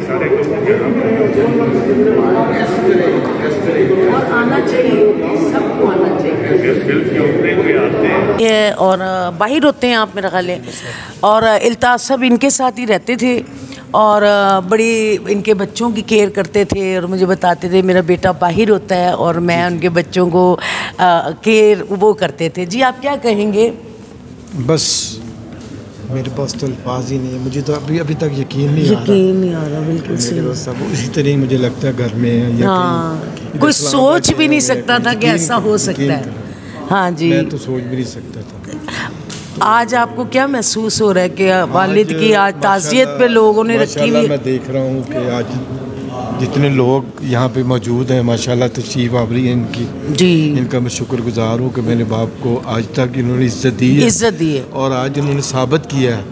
सारे आना चाहिए, सबको आना चाहिए। और बाहर होते हैं आप मेरा ख्याल है, और इल्ताफ़ साहब इनके साथ ही रहते थे और बड़ी इनके बच्चों की केयर करते थे और मुझे बताते थे मेरा बेटा बाहर होता है और मैं उनके बच्चों को केयर वो करते थे। जी आप क्या कहेंगे? बस मेरे पास तो अल्फाज ही नहीं है, मुझे तो अभी तक यकीन नहीं आ रहा। बिल्कुल सही। सब इसी तरह मुझे लगता है घर में है या कोई सोच भी नहीं सकता था कि ऐसा हो सकता है। हाँ जी, मैं तो सोच भी नहीं सकता था। आज आपको क्या महसूस हो रहा है कि वालिद की आज ताज़ियत पे लोगों ने रखी हुई? मैं देख रहा हूँ कि आज जितने लोग यहाँ पे मौजूद हैं माशाल्लाह तशरीफ़ आवरी है इनकी जी, इनका मैं शुक्रगुजार हूँ कि मेरे बाप को आज तक इन्होंने इज्जत दी है और आज इन्होंने साबित किया है,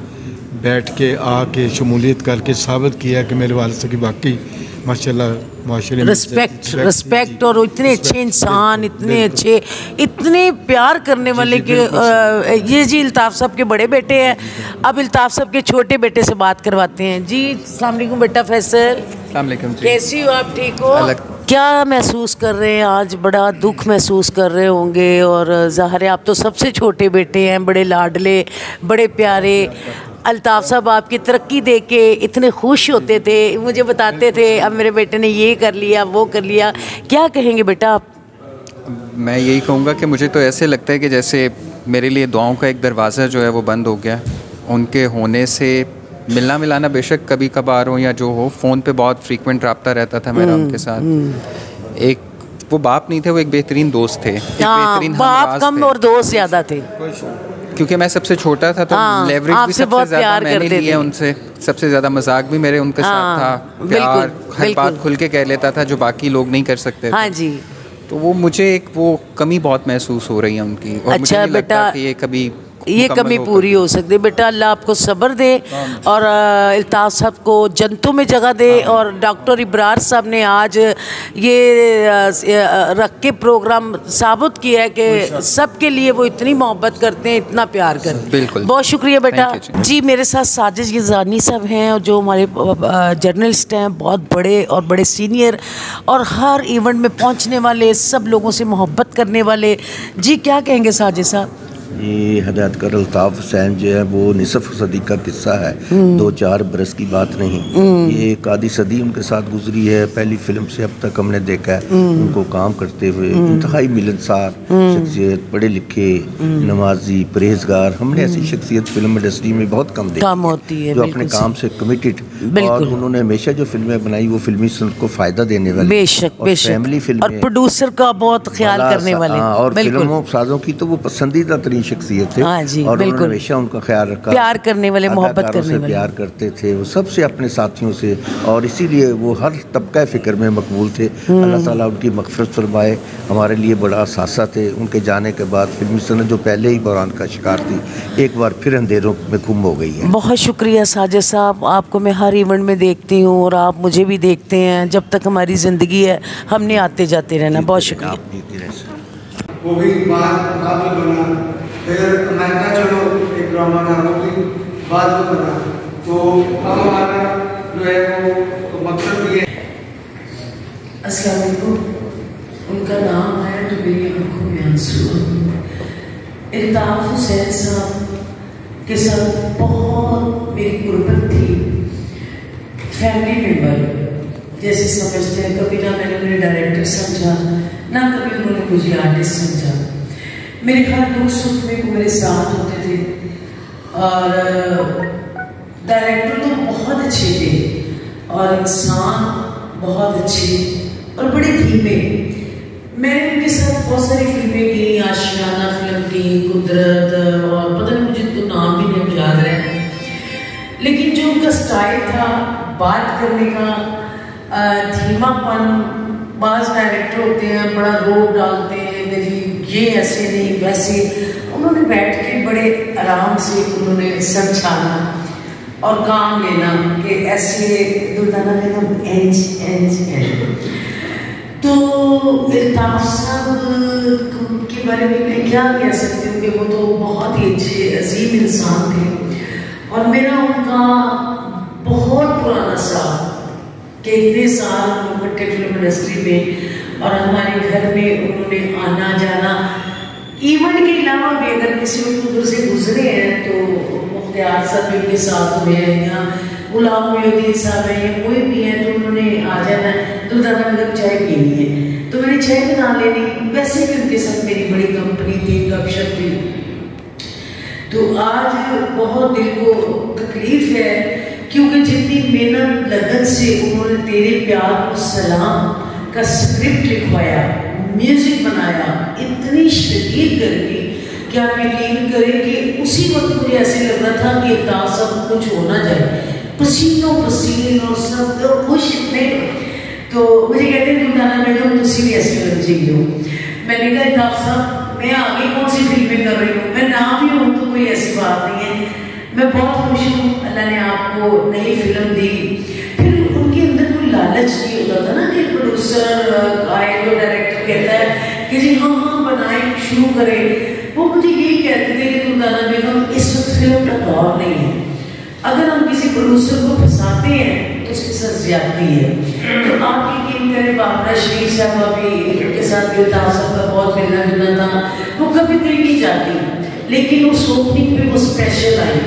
बैठ के आके शमूलियत करके साबित किया कि मेरे वालिद साहब की वाकई माशाल्लाह माशरे में रिस्पेक्ट और इतने अच्छे इंसान, इतने अच्छे, इतने प्यार करने वाले के ये जी इल्ताफ़ साहब के बड़े बेटे हैं। अब इल्ताफ़ साहब के छोटे बेटे से बात करवाते हैं। जी अस्सलाम वालेकुम बेटा फैसल, कैसी हो आप? ठीक हो? क्या महसूस कर रहे हैं आज? बड़ा दुख महसूस कर रहे होंगे और ज़ाहिर है आप तो सबसे छोटे बेटे हैं, बड़े लाडले, बड़े प्यारे। अल्ताफ़ साहब आपकी तरक्की देख के इतने खुश होते थे, मुझे बताते थे अब मेरे बेटे ने ये कर लिया वो कर लिया। क्या कहेंगे बेटा आप? मैं यही कहूँगा कि मुझे तो ऐसे लगता है कि जैसे मेरे लिए दुआओं का एक दरवाज़ा जो है वो बंद हो गया। उनके होने से मिलना मिलाना बेशक कभी कभार हो या जो हो, फ़ोन पे बहुत फ्रीक्वेंट रब्ता रहता था मेरा उनके साथ। एक वो बाप नहीं थे, वो एक बेहतरीन दोस्त थे, बाप कम और दोस्त ज़्यादा थे। क्योंकि मैं सबसे छोटा था तो लेवरेज भी सबसे ज़्यादा मैंने लिया उनसे, सबसे ज़्यादा मजाक भी मेरे उनके साथ था, प्यार हर बात खुल के कह लेता था जो बाकी लोग नहीं कर सकते थे। हाँ जी, तो वो मुझे एक वो कमी बहुत महसूस हो रही है उनकी और मुझे नहीं लगता कि ये कभी ये कमी पूरी हो सकती है। बेटा अल्लाह आपको सब्र दे और इल्ताफ़ साहब को जन्नतों में जगह दे। और डॉक्टर इब्रार साहब ने आज ये रख के प्रोग्राम साबित किया है कि सबके लिए वो इतनी मोहब्बत करते हैं, इतना प्यार करते हैं। बिल्कुल, बहुत शुक्रिया बेटा। जी मेरे साथ साजिद गिज़ानी साहब हैं और जो हमारे जर्नलिस्ट हैं, बहुत बड़े और बड़े सीनियर और हर इवेंट में पहुँचने वाले, सब लोगों से मोहब्बत करने वाले। जी क्या कहेंगे साजिद साहब? ये हदायतकार अल्ताफ़ हुसैन जो है वो निसफ़ सदी का किस्सा है, 2-4 बरस की बात नहीं। ये एक आधी सदी उनके साथ गुजरी है। पहली फिल्म से अब तक हमने देखा है उनको काम करते हुए, इंतहाई मिलनसार शख्सियत, पढ़े लिखे, नमाजी, परहेजगार। हमने ऐसी शख्सियत फिल्म इंडस्ट्री में बहुत कम देखी है जो अपने काम से कमिटेड, और उन्होंने हमेशा जो फिल्में बनाई वो फिल्मी सनत को फ़ायदा देने वाली, बेशक फैमिली फिल्म और प्रोड्यूसर का बहुत ख्याल करने वाले, और फिल्मों साजों की तो वो पसंदीदा तरीन शख्सियत थे। हाँ जी, और बिल्कुल हमेशा उनका ख्याल रखा, प्यार करने वाले, मोहब्बत करने वाले, प्यार करते थे वो सबसे, अपने साथियों से, और इसीलिए वो हर तबका फ़िक्र में मकबूल थे। अल्लाह ताला उनकी मग़फ़िरत फरमाए। हमारे लिए बड़ा असासा थे। उनके जाने के बाद फिल्मी सनत जो पहले ही बहरान का शिकार थी, एक बार फिर अंधेरों में गुम हो गई है। बहुत शुक्रिया साजिद साहब, आपको मैं हर इवेंट में देखती हूँ और आप मुझे भी देखते हैं। जब तक हमारी ज़िंदगी है हमने आते जाते रहना। बहुत शुक्रिया। वो भी बाद में बना, फिर अमेरिका चलो एक ड्रामा था, वो भी बाद में बना। तो अब हमारा जो है वो मकसद भी है। अस्सलाम वालेकुम। उनका नाम है तो मेरी आंखों में आंसू। इल्ताफ़ हुसैन साहब के साथ बहुत मेरी कुर्बत थी। फैमिली मेम्बर जैसे समझते हैं, कभी ना मैंने उन्हें डायरेक्टर समझा, ना कभी उन्होंने मुझे आर्टिस्ट समझा। मेरे हर दुख सुख में वो मेरे साथ होते थे। और डायरेक्टर तो बहुत अच्छे थे और इंसान बहुत अच्छे और बड़े धीमे। मैंने उनके साथ बहुत सारी फिल्में की, आशियाना फिल्म की, कुदरत, और पता नहीं मुझे तो नाम भी नहीं याद रहे, लेकिन जो उनका स्टाइल था बात करने का, धीमापन। बाज़ डायरेक्टर होते हैं बड़ा रोब डालते हैं कि जी ये ऐसे नहीं वैसे। उन्होंने बैठ के बड़े आराम से उन्होंने समझाना और काम लेना कि ऐसे दुर्दाना लेना एंज एंज एंज। तो इल्ताफ़ साहब के बारे में मैं क्या कह सकती हूँ कि वो तो बहुत ही अच्छे अजीम इंसान थे और मेरा उनका बहुत पुराना सा कि इतने साल इकट्ठे फिल्म इंडस्ट्री में और हमारे घर में उन्होंने आना जाना, इवेंट के अलावा भी अगर किसी वक्त उधर से गुजरे हैं तो मुख्तियार साहब इनके साथ हुए हैं या गुलाम मोहद्दीन साहब हैं या कोई भी है तो उन्होंने आ जाना है तो दादा मतलब चाय पीनी है तो मैंने चाय बना लेनी। वैसे भी उनके साथ मेरी बड़ी कंपनी थी, गपशप थी। तो आज बहुत दिल को तकलीफ है क्योंकि जितनी मेहनत लगन से उन्होंने तेरे प्यार और सलाम का स्क्रिप्ट लिखवाया, म्यूजिक बनाया, इतनी शदीद गर्मी कि आप यकीन करें कि उसी वक्त मुझे ऐसे लग रहा था कि सब कुछ होना जाए, पसीनों पसीन और सब खुश इतने। तो मुझे कहते हैं दुल्हना बेगम तुसी भी ऐसे लग जी हो। मैंने कहा साहब मैं आगे कौन सी फिल्में कर रही हूँ, मैं ना भी हूँ तो कोई ऐसी बात नहीं है, मैं बहुत खुश हूँ अल्लाह ने आपको नई फिल्म दी। फिर उनके अंदर कोई लालच नहीं होता था ना कि प्रोड्यूसर आए तो डायरेक्टर कहता है कि जी हाँ हाँ बनाए शुरू करें। वो मुझे यही कहते थे कि दुल्हना बेगम इस वक्त फिल्म का दौर नहीं है, अगर हम किसी प्रोड्यूसर को फंसाते हैं तो उसके साथ ज्यादती है। तो आप यकीन करें बाबरा शरीफ साहब अभी के साथ अल्ताफ साहब का बहुत मिलना जुलना था, वो कभी कहीं नहीं जाती लेकिन उस ओपनिंग पे वो स्पेशल आई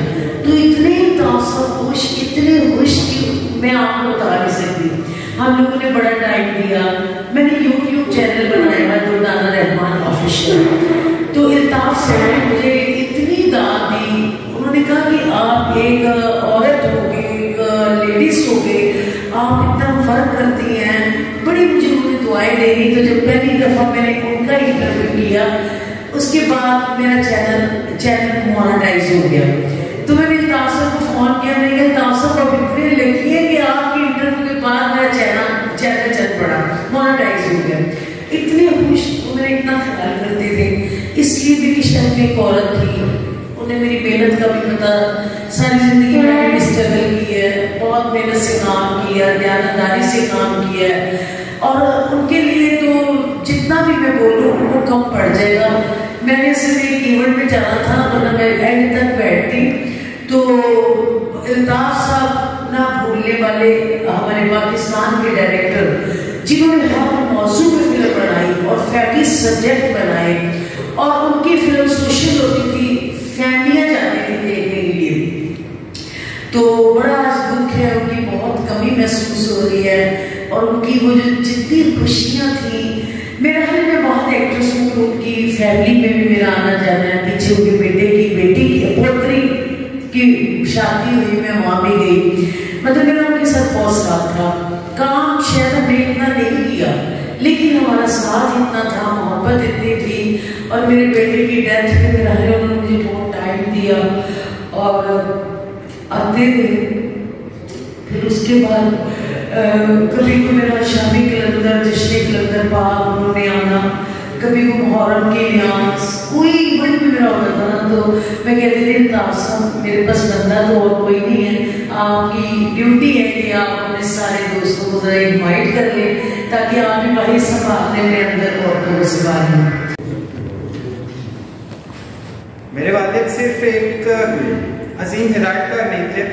तो इतने खुश, इतने खुश कि मैं आपको बता नहीं सकती। हम लोगों ने बड़ा टाइम दिया, मैंने यूट्यूब चैनल बनाया है दुल्हना रहमान ऑफिशियल। तो अल्ताफ साहब ने मुझे इतनी दाद दी, उन्होंने कहा कि आप एक औरत हो गई, एक लेडीज हो गई, आप इतना फर्क करती हैं, बड़ी मुझे उन्होंने दुआएं देनी। तो जब पहली दफा मैंने उनका इंटरव्यू किया उसके बाद मेरा चैनल मोनेटाइज हो गया। तो मैंने अल्ताफ साहब को फोन किया, मैंने कहा अल्ताफ साहब अब इतने लगी है कि आपके इंटरव्यू के बाद मेरा चैनल चल पड़ा, मोनेटाइज हो गया। इतने खुश, वो मेरा इतना ख्याल करते थे। इसलिए मेरी शायद में एक औरत थी, उन्हें मेरी मेहनत का भी पता, सारी जिंदगी मैंने स्ट्रगल की है, बहुत मेहनत से काम किया, ध्यानदारी से काम किया है और उनके लिए तो जितना भी मैं बोलूँ वो कम पड़ जाएगा। मैंने सिर्फ एक इवेंट में जाना था, मतलब मैं एंड तक बैठती तो अल्ताफ साहब ना भूलने वाले हमारे पाकिस्तान के डायरेक्टर जिन्होंने हर मौजू पे फिल्म बनाई और फैटी सब्जेक्ट बनाए और उनकी फिल्म सोशल होती थी, फैमिलियाँ जाती थी देखने के लिए। तो बड़ा आज दुख है, उनकी बहुत कमी महसूस हो रही है और उनकी वो जो जितनी खुशियाँ थी, मेरा ख्याल में बहुत एक्ट्रेस हूँ, उनकी फैमिली में भी मेरा आना जाना है। पीछे उनके बेटी की पोतरी की शादी हुई, मैं वहाँ भी गई, मतलब मेरा उनके साथ बहुत साथ था। काम शायद हमने इतना नहीं किया लेकिन हमारा साथ इतना था, मोहब्बत इतनी थी। और मेरे बेटे की डेथ पे मेरा उन्होंने मुझे बहुत टाइम दिया और आते थे। फिर उसके बाद कभी को मेरा शामी कलंदर, जश्न कलंदर पाक उन्होंने आना, कभी वो मुहर्रम के यहाँ कोई इवेंट में मेरा होता था ना तो मैं कहती थी अल्ताफ साहब मेरे पास बंदा तो और कोई नहीं है, आपकी ड्यूटी है कि आप अपने सारे दोस्तों को जरा इन्वाइट कर लें ताकि आप भी वही संभालने में अंदर और संभालें। मेरे वालिद सिर्फ एक अजीम हिदायतकार नहीं थे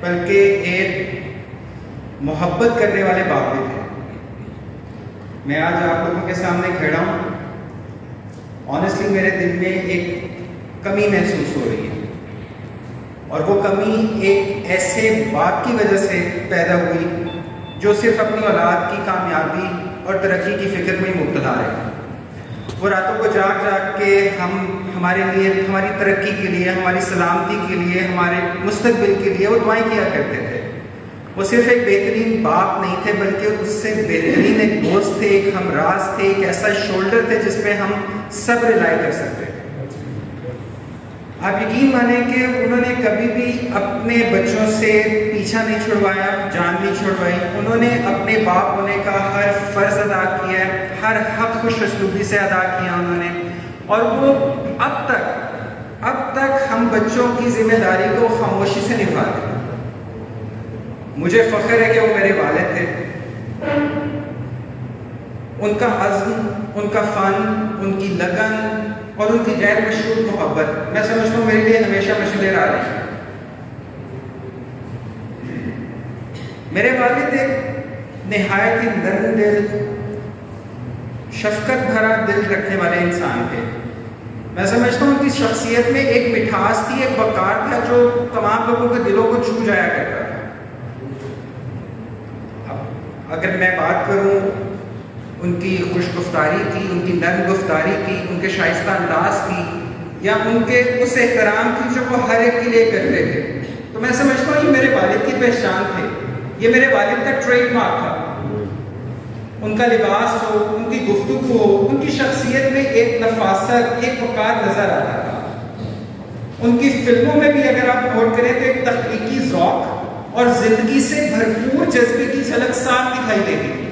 बल्कि एक मोहब्बत करने वाले बाप भी थे। मैं आज आप लोगों के सामने खड़ा हूँ, ऑनेस्टली मेरे दिल में एक कमी महसूस हो रही है और वो कमी एक ऐसे बाप की वजह से पैदा हुई जो सिर्फ अपनी औलाद की कामयाबी और तरक्की की फिक्र में ही मुब्तला है। वो रातों को जाग जाग के हमारे लिए, हमारी तरक्की के लिए, हमारी सलामती के लिए, हमारे मुस्तकबिल के लिए वो दुआएं किया करते थे। वो सिर्फ एक बेहतरीन बाप नहीं थे बल्कि उससे बेहतरीन एक दोस्त थे, एक हमराज थे, एक ऐसा शोल्डर थे जिस पे हम सब रिलाई कर सकते थे। आप यकीन माने कि उन्होंने कभी भी अपने बच्चों से पीछा नहीं छुड़वाया, जान नहीं छुड़वाई। उन्होंने अपने बाप होने का हर फर्ज अदा किया, हर हक खुश उसलूबी से अदा किया उन्होंने। और वो अब तक हम बच्चों की जिम्मेदारी को खामोशी से निभाते हैं। मुझे फख्र है कि वो मेरे वालिद थे। उनका अज़्म, उनका फ़न, उनकी लगन और उनकी गैर मशरूत मोहब्बत मैं समझता हूँ मेरे लिए हमेशा मशहूर आ रही है। मेरे वालिद एक नहायत ही नरम दिल, शफकत भरा दिल रखने वाले इंसान थे। मैं समझता हूँ कि शख्सियत में एक मिठास थी, एक वक़ार था जो तमाम लोगों के दिलों को छू जाया करता था। अब अगर मैं बात करूँ उनकी खुशगुफ्तारी की, उनकी नर्म गुफ्तारी की, उनके शाइस्ता अंदाज की, या उनके उस एहतराम की जो वो हर एक के लिए करते थे, तो मैं समझता हूँ ये मेरे वालिद की पहचान थे, ये मेरे वालिद का ट्रेडमार्क था। उनका लिबास हो, उनकी गुफ्तगू हो, उनकी शख्सियत में एक नफासत, एक वक़ार नजर आता था। उनकी फिल्मों में भी अगर आप नोट करें तो एक तख्लीकी ज़ौक़ और जिंदगी से भरपूर जज्बे की झलक साफ दिखाई देती थी।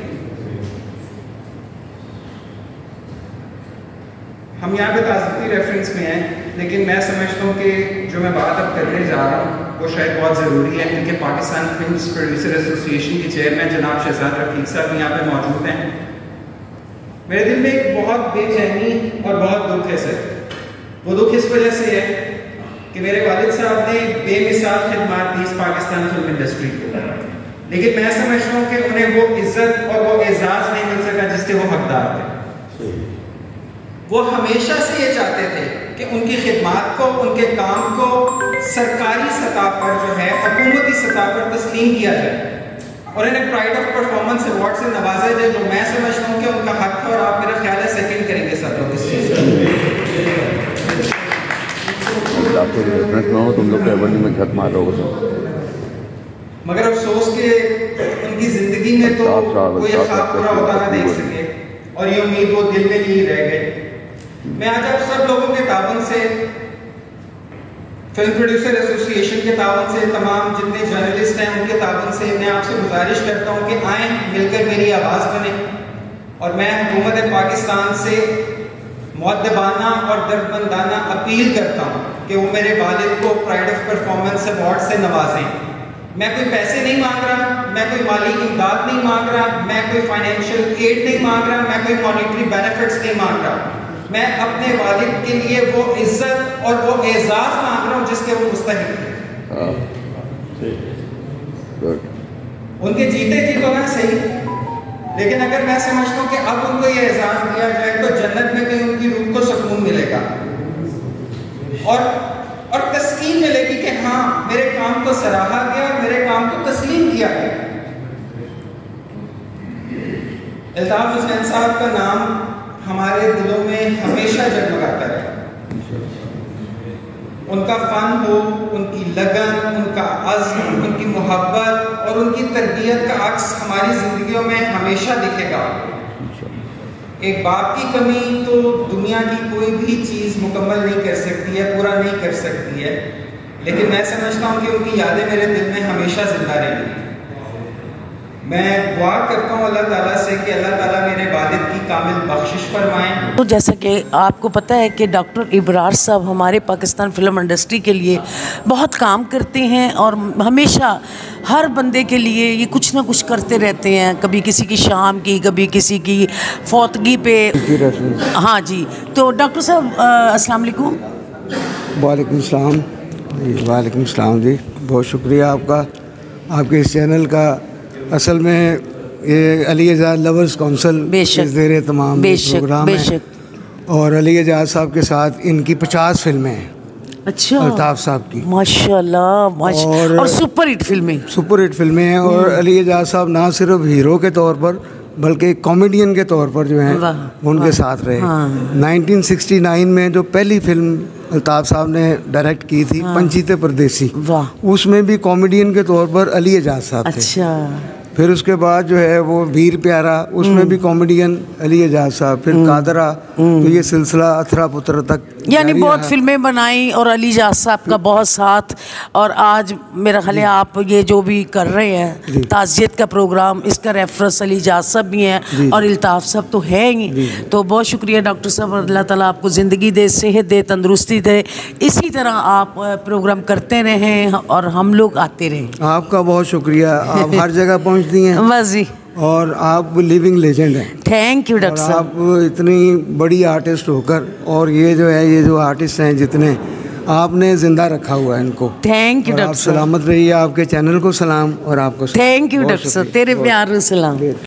हम यहाँ पे ताज़गी रेफरेंस में हैं, लेकिन मैं समझता हूँ कि जो मैं बात अब करने जा रहा हूँ वो शायद बहुत ज़रूरी है, क्योंकि पाकिस्तान फिल्म प्रोड्यूसर एसोसिएशन के चेयरमैन जनाब शहजाद रफीक साहब यहाँ पे मौजूद हैं। मेरे दिल में एक बहुत बेचैनी और बहुत दुख है सर। वो दुख इस वजह से है कि मेरे वालिद साहब ने बेमिसाल खिदमत दी इस पाकिस्तान फिल्म इंडस्ट्री को, लेकिन मैं समझता हूँ कि उन्हें वो इज्जत और वो एजाज़ नहीं मिल सका जिसके वो हकदार थे। वो हमेशा से ये चाहते थे कि उनकी खिदमत को, उनके काम को सरकारी सतह पर जो है, हुकूमती सतह पर तस्लीम किया जाए और इन्हें प्राइड ऑफ परफॉर्मेंस अवार्ड से नवाजा जाए, जो मैं समझता हूँ कि उनका हक था। और आप मेरा ख्याल है सेकंड करेंगे सब लोग इस चीज़ को। तुम लोग कैबनी में झक मार रहे हो, मगर अफसोस के उनकी जिंदगी में तो वो ये ख्वाब पूरा होता ना देख सके, और ये उम्मीद वो दिल में ही रह गए। मैं आज आप सब लोगों के तावन से, फिल्म प्रोड्यूसर एसोसिएशन के तावन से, तमाम जितने जर्नलिस्ट हैं उनके तावन से मैं आपसे गुजारिश करता हूं कि आएँ मिलकर मेरी आवाज़ बने। और मैं हुकूमत पाकिस्तान से मुअद्दबाना और दर्दमंदाना अपील करता हूं कि वो मेरे वालिद को प्राइड ऑफ परफॉर्मेंस अवार्ड से नवाजें। मैं कोई पैसे नहीं मांग रहा, मैं कोई माली इमदाद नहीं मांग रहा, मैं कोई फाइनेंशियल एड नहीं मांग रहा, मैं कोई मॉनिटरी बेनिफिट्स नहीं मांग रहा। मैं अपने वालिद के लिए वो इज्जत और वो एजाज मांग रहा हूँ जिसके वो मुस्तहिक हैं। उनके जीते जी तो ना सही, लेकिन अगर मैं समझता हूँ कि अब उनको ये एजाज दिया जाए तो जन्नत में कहीं उनकी रूह को सुकून मिलेगा और तस्लीम मिलेगी कि हाँ मेरे काम को सराहा गया और मेरे काम को तस्लीम किया गया। अल्ताफ हुसैन साहब का नाम हमारे दिलों में हमेशा जगमगाता रहे। उनका फन हो, उनकी लगन, उनका अज़्म, उनकी मोहब्बत और उनकी तरबियत का अक्स हमारी जिंदगियों में हमेशा दिखेगा। एक बाप की कमी तो दुनिया की कोई भी चीज़ मुकम्मल नहीं कर सकती है, पूरा नहीं कर सकती है, लेकिन मैं समझता हूँ कि उनकी यादें मेरे दिल में हमेशा जिंदा रहेंगी। मैं दुआ करता हूँ अल्लाह ताला से कि अल्लाह ताला मेरे वालिद की कामिल बख्शिश फरमाएं। तो जैसा कि आपको पता है कि डॉक्टर इब्रार साहब हमारे पाकिस्तान फिल्म इंडस्ट्री के लिए बहुत काम करते हैं और हमेशा हर बंदे के लिए ये कुछ ना कुछ करते रहते हैं, कभी किसी की शाम की, कभी किसी की फौतगी पे। हाँ जी, तो डॉक्टर साहब अस्सलाम वालेकुम। वालेकुम सलाम। वालेकुम सलाम जी, बहुत शुक्रिया आपका, आपके इस चैनल का। असल में ये अली एजाज लवर्स काउंसिल दे रहे तमाम प्रोग्राम हैं और अली एजाज साहब के साथ इनकी 50 फिल्में हैं। अच्छा, अल्ताफ साहब की माशाल्लाह और सुपर हिट फिल्में हैं। और अली एजाज साहब ना सिर्फ हीरो के तौर पर बल्कि कॉमेडियन के तौर पर जो हैं उनके साथ रहे। 1969 में जो पहली फिल्म अल्ताफ साहब ने डायरेक्ट की थी पंचीते परदेसी, उसमें भी कॉमेडियन के तौर पर अली एजाज साहब थे। अच्छा। फिर उसके बाद जो है वो वीर प्यारा, उसमें भी कॉमेडियन अली एजाज साहब। फिर कादरा, तो ये सिलसिला अथरा पुत्र तक यानी बहुत फिल्में बनाई और अली एजाज साहब का बहुत साथ। और आज मेरा ख्याल है आप ये जो भी कर रहे हैं ताज़ियत का प्रोग्राम, इसका रेफरेंस अली एजाज साहब भी हैं और अल्ताफ साहब तो है ही। तो बहुत शुक्रिया डॉक्टर साहब, अल्लाह ताला आपको ज़िंदगी दे, सेहत दे, तंदुरुस्ती दे। इसी तरह आप प्रोग्राम करते रहें और हम लोग आते रहें। आपका बहुत शुक्रिया, आप हर जगह पहुँचती हैं बस जी, और आप लिविंग लेजेंड हैं। थैंक यू डॉक्टर साहब। आप इतनी बड़ी आर्टिस्ट होकर, और ये जो है ये जो आर्टिस्ट हैं जितने, आपने जिंदा रखा हुआ है इनको। थैंक यू डॉक्टर साहब। सलामत रहिए, आपके चैनल को सलाम और आपको थैंक यू डॉक्टर साहब, तेरे प्यार सलाम।